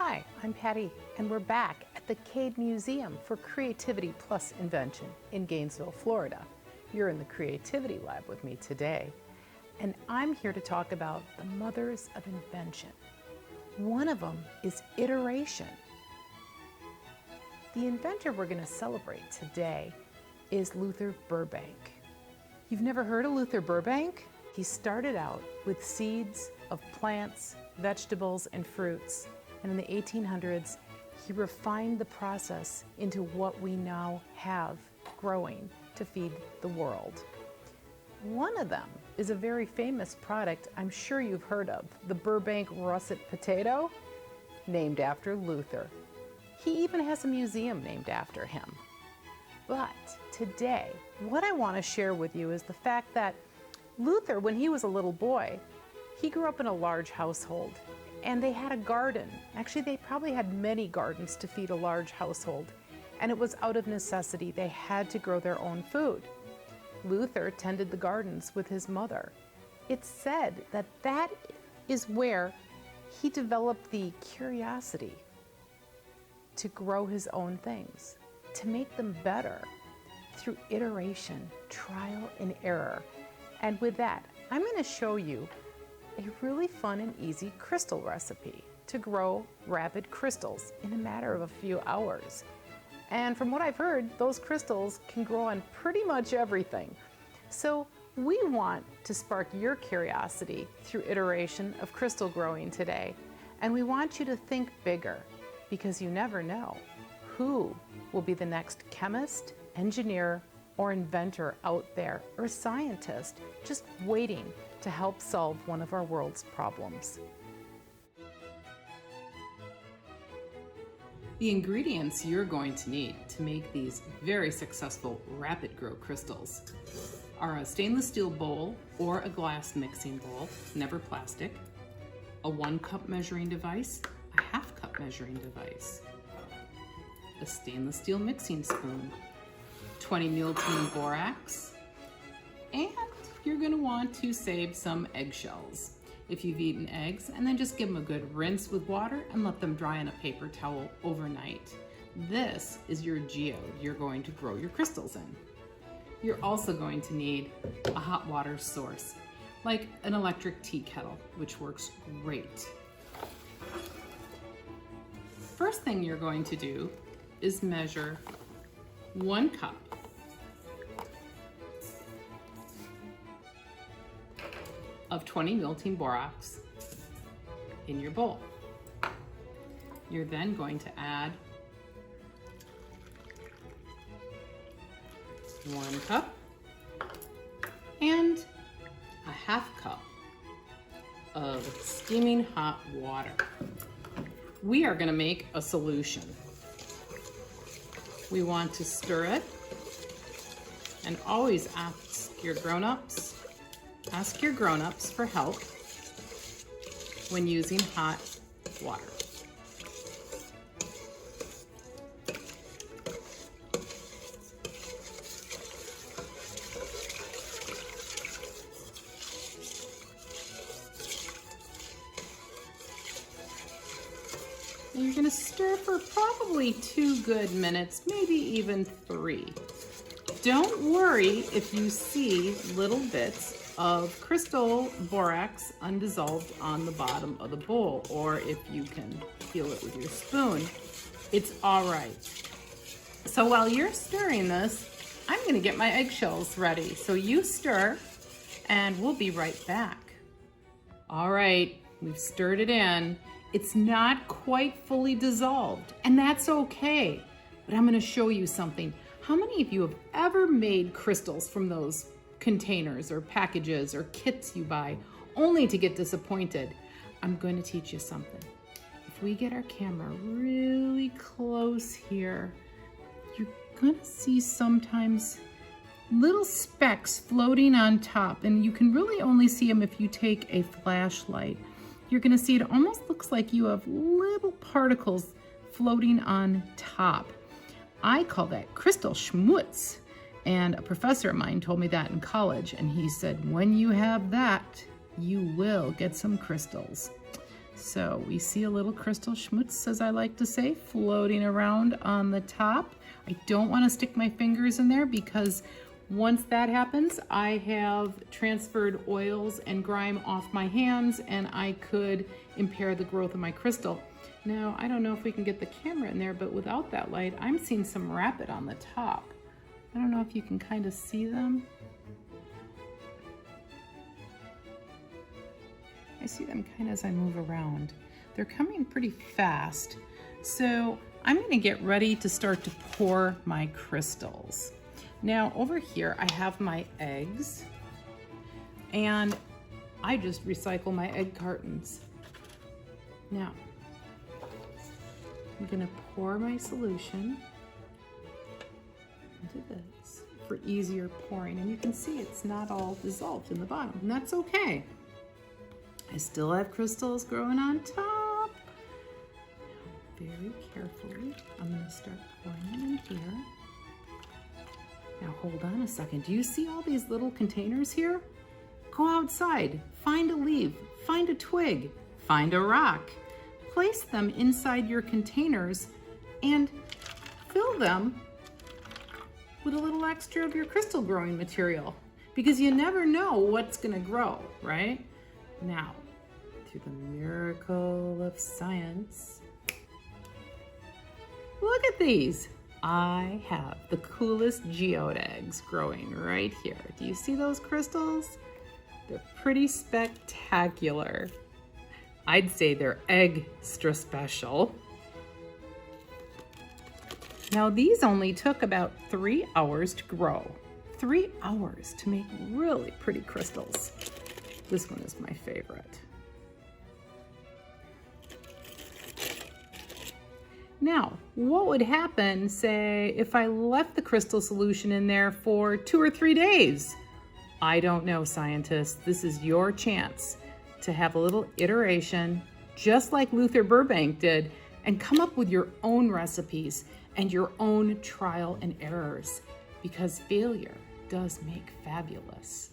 Hi, I'm Patty, and we're back at the Cade Museum for Creativity Plus Invention in Gainesville, Florida. You're in the Creativity Lab with me today, and I'm here to talk about the mothers of invention. One of them is iteration. The inventor we're going to celebrate today is Luther Burbank. You've never heard of Luther Burbank? He started out with seeds of plants, vegetables, and fruits. And in the 1800s, he refined the process into what we now have growing to feed the world. One of them is a very famous product I'm sure you've heard of, the Burbank russet potato, named after Luther. He even has a museum named after him. But today, what I want to share with you is the fact that Luther, when he was a little boy, he grew up in a large household, and they had a garden. Actually, they probably had many gardens to feed a large household, and it was out of necessity. They had to grow their own food. Luther tended the gardens with his mother. It's said that that is where he developed the curiosity to grow his own things, to make them better through iteration, trial and error. And with that, I'm going to show you a really fun and easy crystal recipe to grow rapid crystals in a matter of a few hours. And from what I've heard, those crystals can grow on pretty much everything. So we want to spark your curiosity through iteration of crystal growing today. And we want you to think bigger, because you never know who will be the next chemist, engineer, or inventor out there, or scientist just waiting to help solve one of our world's problems. The ingredients you're going to need to make these very successful rapid grow crystals are a stainless steel bowl or a glass mixing bowl, never plastic, a 1 cup measuring device, a 1/2 cup measuring device, a stainless steel mixing spoon, 20 ml borax, and you're going to want to save some eggshells if you've eaten eggs, and then just give them a good rinse with water and let them dry on a paper towel overnight. This is your geode you're going to grow your crystals in. You're also going to need a hot water source, like an electric tea kettle, which works great. First thing you're going to do is measure 1 cup of 20 ml borax in your bowl. You're then going to add 1 cup and a 1/2 cup of steaming hot water. We are going to make a solution. We want to stir it, and always ask your grown-ups for help when using hot water. And you're going to stir for probably 2 good minutes, maybe even 3. Don't worry if you see little bits of crystal borax undissolved on the bottom of the bowl, or if you can feel it with your spoon. It's all right. So while you're stirring this, I'm going to get my eggshells ready. So you stir, and we'll be right back. All right, we've stirred it in. It's not quite fully dissolved, and that's okay. But I'm going to show you something. How many of you have ever made crystals from those containers or packages or kits you buy only to get disappointed? I'm going to teach you something. If we get our camera really close here, you're going to see sometimes little specks floating on top, and you can really only see them if you take a flashlight. You're going to see it almost looks like you have little particles floating on top. I call that crystal schmutz. And a professor of mine told me that in college, and he said, when you have that, you will get some crystals. So we see a little crystal schmutz, as I like to say, floating around on the top. I don't want to stick my fingers in there because once that happens, I have transferred oils and grime off my hands and I could impair the growth of my crystal. Now, I don't know if we can get the camera in there, but without that light, I'm seeing some rapid on the top. I don't know if you can kind of see them. I see them kind of as I move around. They're coming pretty fast. So I'm gonna get ready to start to pour my crystals. Now over here, I have my eggs and I just recycle my egg cartons. Now, I'm gonna pour my solution into this for easier pouring. And you can see it's not all dissolved in the bottom, and that's okay. I still have crystals growing on top. Now, very carefully, I'm gonna start pouring it in here. Now hold on a second. Do you see all these little containers here? Go outside, find a leaf, find a twig, find a rock. Place them inside your containers and fill them with a little extra of your crystal growing material because you never know what's gonna grow, right? Now, through the miracle of science, look at these. I have the coolest geode eggs growing right here. Do you see those crystals? They're pretty spectacular. I'd say they're extra special. Now these only took about 3 hours to grow. 3 hours to make really pretty crystals. This one is my favorite. Now, what would happen, say, if I left the crystal solution in there for 2 or 3 days? I don't know, scientists. This is your chance to have a little iteration, just like Luther Burbank did, and come up with your own recipes and your own trial and errors, because failure does make fabulous.